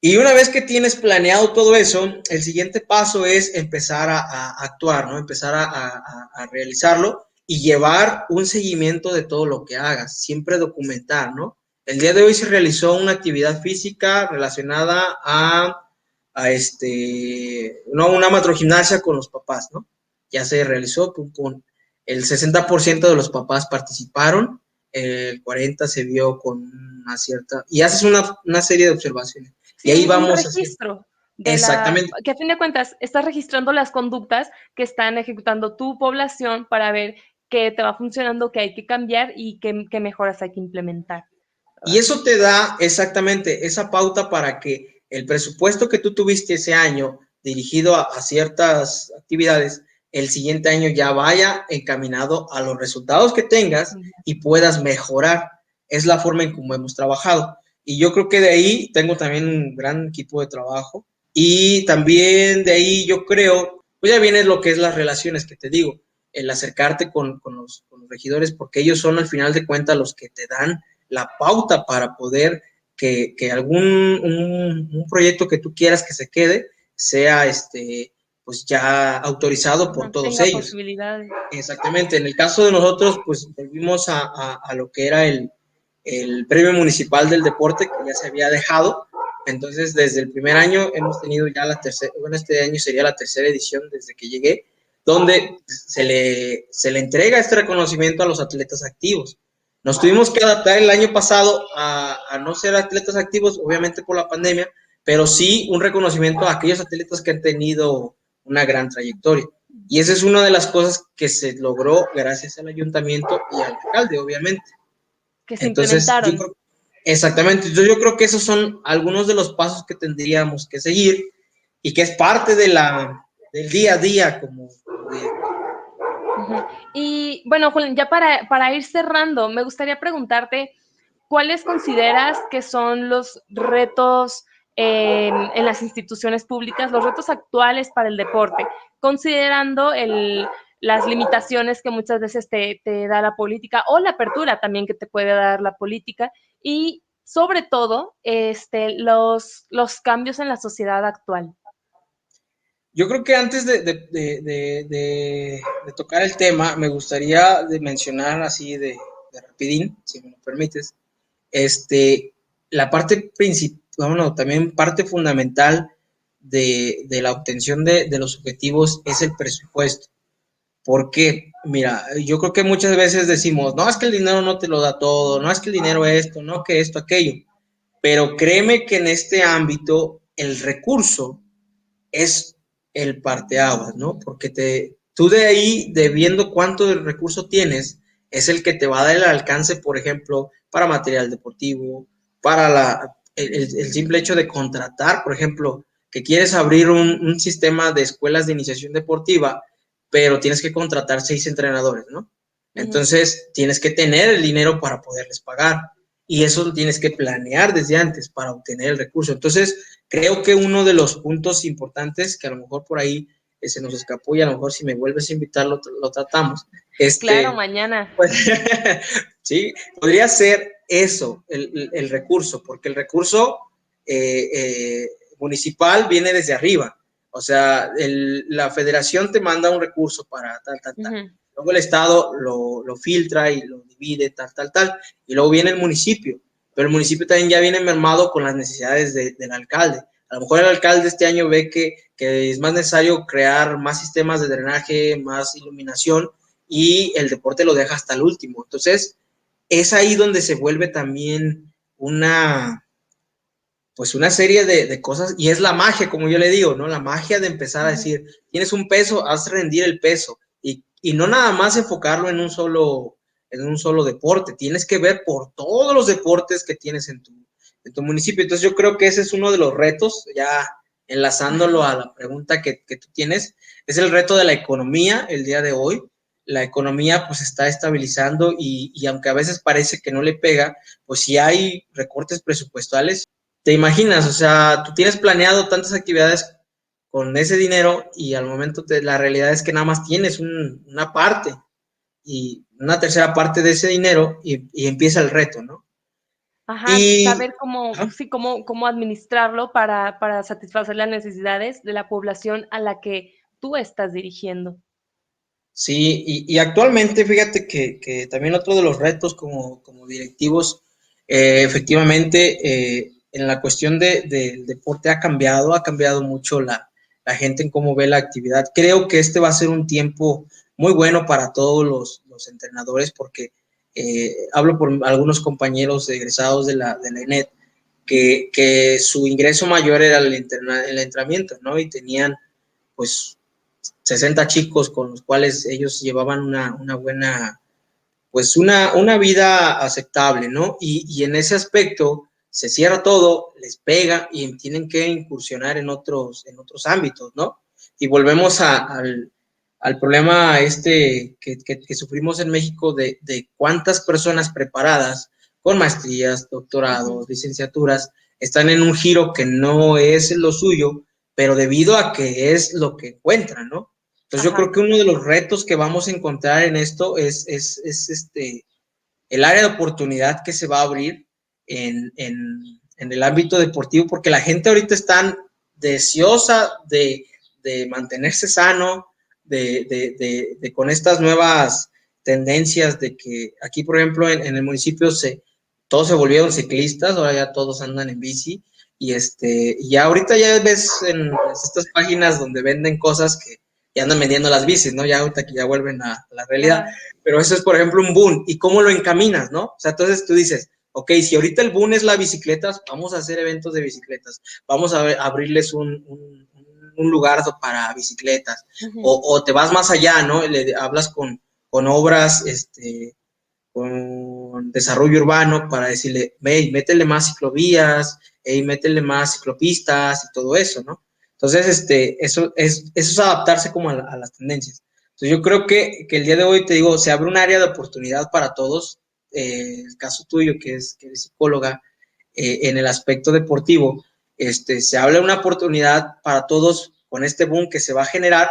Y una vez que tienes planeado todo eso, el siguiente paso es empezar a actuar, ¿no? Empezar a realizarlo y llevar un seguimiento de todo lo que hagas, siempre documentar, ¿no? El día de hoy se realizó una actividad física relacionada no, una macrogimnasia con los papás, ¿no? Ya se realizó, pum, pum. El 60% de los papás participaron, el 40% se vio con una cierta, y haces una serie de observaciones. Y Sí, ahí un vamos haciendo. registro Exactamente. que a fin de cuentas estás registrando las conductas que están ejecutando tu población para ver qué te va funcionando, qué hay que cambiar y qué mejoras hay que implementar, Y ¿verdad? eso te da exactamente esa pauta para que el presupuesto que tú tuviste ese año dirigido a ciertas actividades, el siguiente año ya vaya encaminado a los resultados que tengas y puedas mejorar. Es la forma en cómo hemos trabajado. Y yo creo que de ahí tengo también un gran equipo de trabajo. Y también de ahí yo creo, pues ya viene lo que es las relaciones que te digo, el acercarte con los regidores, porque ellos son al final de cuentas los que te dan la pauta para poder que algún un proyecto que tú quieras que se quede sea pues ya autorizado por todos Tenga ellos. posibilidades. Exactamente. En el caso de nosotros, pues volvimos a lo que era el premio municipal del deporte que ya se había dejado. Entonces, desde el primer año hemos tenido ya la tercera, bueno, este año sería la tercera edición desde que llegué, donde se le entrega este reconocimiento a los atletas activos. Nos tuvimos que adaptar el año pasado a no ser atletas activos, obviamente por la pandemia, pero sí un reconocimiento a aquellos atletas que han tenido una gran trayectoria. Y esa es una de las cosas que se logró gracias al ayuntamiento y al alcalde, obviamente. Que se Entonces, yo implementaron. creo, exactamente, entonces yo creo que esos son algunos de los pasos que tendríamos que seguir y que es parte del día a día como Y bueno, Julián, ya para ir cerrando, me gustaría preguntarte, ¿cuáles consideras que son los retos en las instituciones públicas, los retos actuales para el deporte, considerando las limitaciones que muchas veces te da la política o la apertura también que te puede dar la política y sobre todo los cambios en la sociedad actual? Yo creo que antes de tocar el tema, me gustaría de mencionar así de rapidín, si me lo permites, la parte principal, bueno, también parte fundamental de la obtención de los objetivos es el presupuesto. Porque, mira, yo creo que muchas veces decimos, no, es que el dinero no te lo da todo, no es que el dinero es esto, no que esto, aquello, pero créeme que en este ámbito el recurso es el parteaguas, ¿no? Porque tú de ahí, de viendo cuánto de recurso tienes, es el que te va a dar el alcance, por ejemplo, para material deportivo, para el simple hecho de contratar, por ejemplo, que quieres abrir un sistema de escuelas de iniciación deportiva, pero tienes que contratar 6 entrenadores, ¿no? Entonces, tienes que tener el dinero para poderles pagar. Y eso lo tienes que planear desde antes para obtener el recurso. Entonces, creo que uno de los puntos importantes que a lo mejor por ahí se nos escapó y a lo mejor si me vuelves a invitar lo tratamos. Claro, mañana. Pues, sí, podría ser eso, el recurso, porque el recurso municipal viene desde arriba. O sea, la federación te manda un recurso para tal, tal, tal. Luego el Estado lo filtra y lo divide, tal, tal, tal. Y luego viene el municipio. Pero el municipio también ya viene mermado con las necesidades del alcalde. A lo mejor el alcalde este año ve que es más necesario crear más sistemas de drenaje, más iluminación, y el deporte lo deja hasta el último. Entonces, es ahí donde se vuelve también pues una serie de cosas, y es la magia, como yo le digo, ¿no? La magia de empezar a decir, tienes un peso, haz rendir el peso, y no nada más enfocarlo en un solo deporte, tienes que ver por todos los deportes que tienes en tu municipio. Entonces yo creo que ese es uno de los retos, ya enlazándolo a la pregunta que tú tienes, es el reto de la economía el día de hoy. la economía pues está estabilizando y aunque a veces parece que no le pega, pues si hay recortes presupuestales, te imaginas, o sea, tú tienes planeado tantas actividades con ese dinero y al momento la realidad es que nada más tienes una parte y una tercera parte de ese dinero y empieza el reto, ¿no? Ajá, Y saber cómo, ajá, sí, cómo administrarlo para satisfacer las necesidades de la población a la que tú estás dirigiendo. sí, y actualmente fíjate que también otro de los retos como directivos, efectivamente, en la cuestión del deporte ha cambiado mucho la gente en cómo ve la actividad. Creo que este va a ser un tiempo muy bueno para todos los entrenadores porque hablo por algunos compañeros egresados de la ENED que su ingreso mayor era el entrenamiento, ¿no? Y tenían pues 60 chicos con los cuales ellos llevaban una buena, pues una vida aceptable, ¿no? Y en ese aspecto se cierra todo, les pega y tienen que incursionar en otros ámbitos, ¿no? Y volvemos al problema que sufrimos en México de cuántas personas preparadas con maestrías, Ujú. doctorados, licenciaturas, están en un giro que no es lo suyo, pero debido a que es lo que encuentran, ¿no? Entonces yo creo Ajá, que uno de los retos que vamos a encontrar en esto es el área de oportunidad que se va a abrir en el ámbito deportivo, porque la gente ahorita está deseosa de mantenerse sano, con estas nuevas tendencias de que aquí, por ejemplo, en el municipio todos se volvieron ciclistas, ahora ya todos andan en bici, y ya ahorita ya ves en estas páginas donde venden cosas que ya andan vendiendo las bicis, ¿no? Ya ahorita que ya vuelven a la realidad, ajá, pero eso es, por ejemplo, un boom. ¿Y cómo lo encaminas, no? O sea, entonces tú dices, ok, si ahorita el boom es la bicicleta, vamos a hacer eventos de bicicletas, vamos a abrirles un lugar para bicicletas, ujú, o te vas más allá, ¿no? Le hablas con obras, con desarrollo urbano para decirle, hey, métele más ciclovías, hey, métele más ciclopistas y todo eso, ¿no? Entonces, eso es adaptarse como a las tendencias. Entonces, yo creo que el día de hoy, te digo, se abre un área de oportunidad para todos. El caso tuyo, que eres psicóloga, en el aspecto deportivo, se abre una oportunidad para todos con este boom que se va a generar,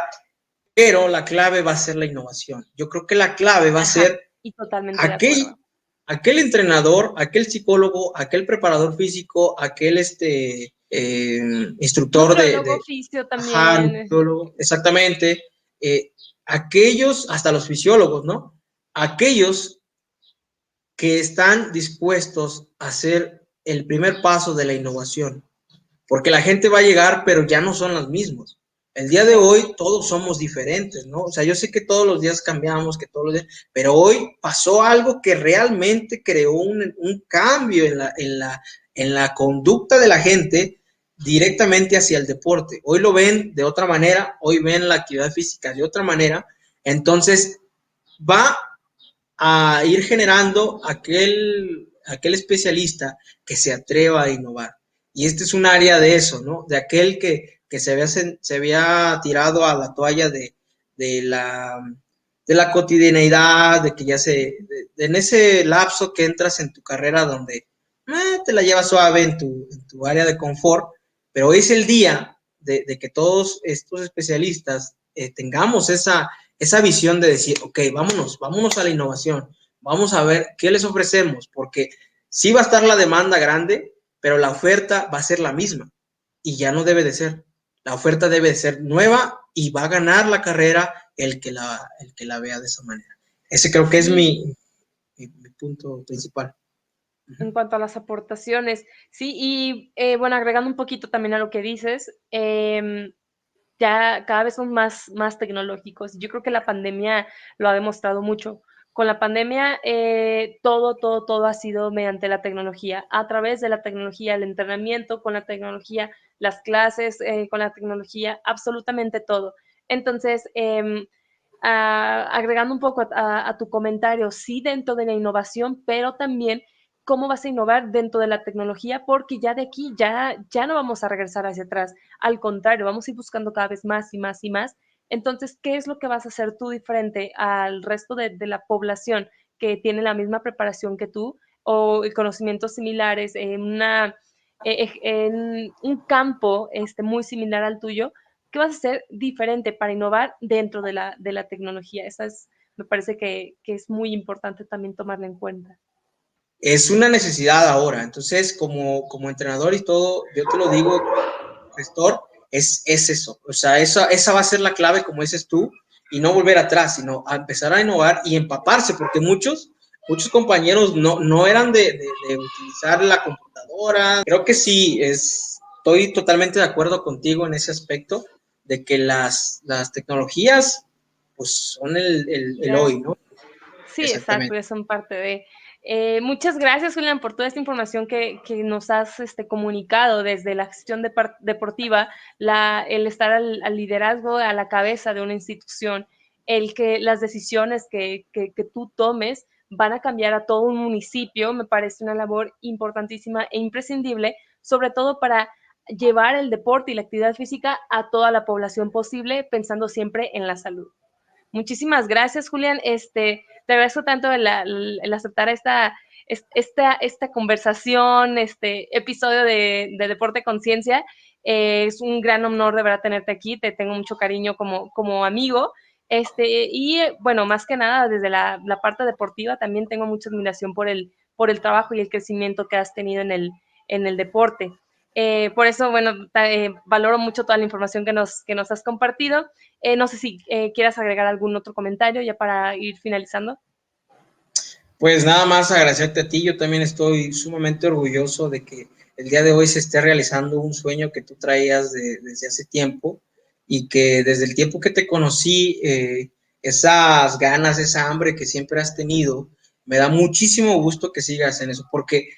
pero la clave va a ser la innovación. Yo creo que la clave va a ajá, ser y totalmente de aquel, acuerdo. aquel entrenador, aquel psicólogo, aquel preparador físico, aquel instructor Nutriólogo, fisio ajá, también. nutriólogo, exactamente, aquellos, hasta los fisiólogos, ¿no? Aquellos que están dispuestos a hacer el primer paso de la innovación, porque la gente va a llegar, pero ya no son los mismos. El día de Claro. hoy todos somos diferentes, ¿no? O sea, yo sé que todos los días cambiamos, que todos los días, pero hoy pasó algo que realmente creó un cambio en la conducta de la gente directamente hacia el deporte. Hoy lo ven de otra manera, hoy ven la actividad física de otra manera, entonces va a ir generando aquel especialista que se atreva a innovar. Y este es un área de eso, ¿no? De aquel que se había tirado a la toalla de la, de la cotidianeidad, de que en ese lapso que entras en tu carrera donde te la llevas suave en tu área de confort, pero hoy es el día de que todos estos especialistas tengamos esa visión de decir, ok, vámonos a la innovación, vamos a ver qué les ofrecemos, porque sí va a estar la demanda grande, pero la oferta va a ser la misma y ya no debe de ser. La oferta debe de ser nueva y va a ganar la carrera el que la vea de esa manera. Ese creo que es Sí, mi punto principal. en cuanto a las aportaciones. Sí, y bueno, agregando un poquito también a lo que dices, ya cada vez son más tecnológicos. Yo creo que la pandemia lo ha demostrado mucho. Con la pandemia, todo ha sido mediante la tecnología, a través de la tecnología, el entrenamiento con la tecnología, las clases con la tecnología, absolutamente todo. Entonces, agregando un poco a tu comentario, sí dentro de la innovación, pero también cómo vas a innovar dentro de la tecnología, porque ya de aquí ya no vamos a regresar hacia atrás. Al contrario, vamos a ir buscando cada vez más y más y más. Entonces, ¿qué es lo que vas a hacer tú diferente al resto de la población que tiene la misma preparación que tú o conocimientos similares en un campo muy similar al tuyo? ¿Qué vas a hacer diferente para innovar dentro de la tecnología? Me parece que es muy importante también tomarla en cuenta. Es una necesidad ahora. Entonces, como entrenador y todo, yo te lo digo, gestor, es eso. O sea, esa va a ser la clave, como dices tú, y no volver atrás, sino a empezar a innovar y empaparse, porque muchos compañeros no eran de utilizar la computadora. Creo que sí, estoy totalmente de acuerdo contigo en ese aspecto, de que las tecnologías pues son el Ya. hoy, ¿no? Sí, exacto, Exactamente. ya son parte de. Muchas gracias, Julián, por toda esta información que nos has comunicado desde la gestión deportiva, el estar al liderazgo, a la cabeza de una institución, el que las decisiones que tú tomes van a cambiar a todo un municipio, me parece una labor importantísima e imprescindible, sobre todo para llevar el deporte y la actividad física a toda la población posible, pensando siempre en la salud. Muchísimas gracias, Julián. Te agradezco tanto el aceptar esta conversación, este episodio de Deporte Conciencia. Es un gran honor de verdad tenerte aquí. Te tengo mucho cariño como amigo. Bueno, más que nada, desde la parte deportiva, también tengo mucha admiración por el trabajo y el crecimiento que has tenido en el deporte. Por eso, bueno, valoro mucho toda la información que nos has compartido. No sé si quieras agregar algún otro comentario ya para ir finalizando. Pues nada más agradecerte a ti. Yo también estoy sumamente orgulloso de que el día de hoy se esté realizando un sueño que tú traías desde hace tiempo y que desde el tiempo que te conocí, esas ganas, esa hambre que siempre has tenido, me da muchísimo gusto que sigas en eso porque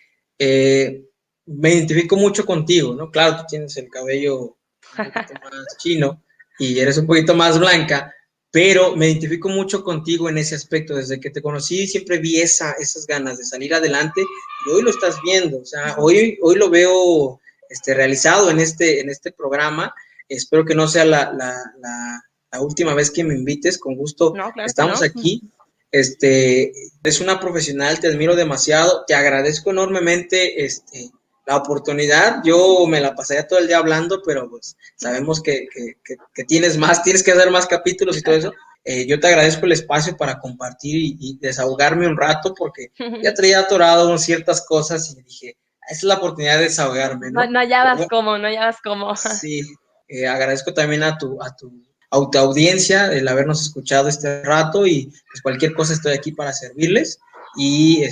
me identifico mucho contigo, ¿no? Claro, tú tienes el cabello un poquito más chino y eres un poquito más blanca, pero me identifico mucho contigo en ese aspecto. Desde que te conocí siempre vi esas ganas de salir adelante y hoy lo estás viendo. O sea, hoy lo veo realizado en este programa. Espero que no sea la última vez que me invites. Con gusto No, claro que estamos no. aquí. Eres una profesional, te admiro demasiado, te agradezco enormemente la oportunidad. Yo me la pasaría todo el día hablando, pero pues sabemos que tienes más, tienes que hacer más capítulos y todo eso. Yo te agradezco el espacio para compartir y desahogarme un rato porque ya traía atorado ciertas cosas y dije, esa es la oportunidad de desahogarme, No, ¿no? no Pero hallabas bueno, cómo, no hallabas cómo. sí, agradezco también a tu autoaudiencia el habernos escuchado este rato y pues cualquier cosa estoy aquí para servirles y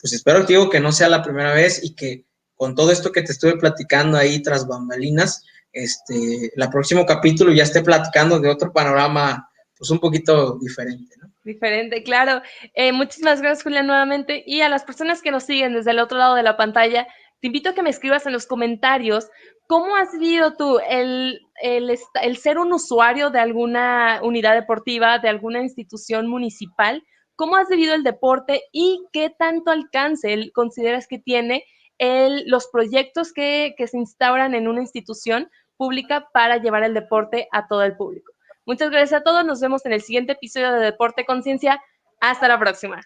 pues espero, digo, que no sea la primera vez y que con todo esto que te estuve platicando ahí tras bambalinas, el próximo capítulo ya esté platicando de otro panorama pues un poquito diferente, ¿no? Diferente, claro. Muchísimas gracias, Julián, nuevamente. Y a las personas que nos siguen desde el otro lado de la pantalla, te invito a que me escribas en los comentarios cómo has vivido tú el ser un usuario de alguna unidad deportiva, de alguna institución municipal, cómo has vivido el deporte y qué tanto alcance consideras que tiene los proyectos que se instauran en una institución pública para llevar el deporte a todo el público. Muchas gracias a todos. Nos vemos en el siguiente episodio de Deporte Conciencia. Hasta la próxima.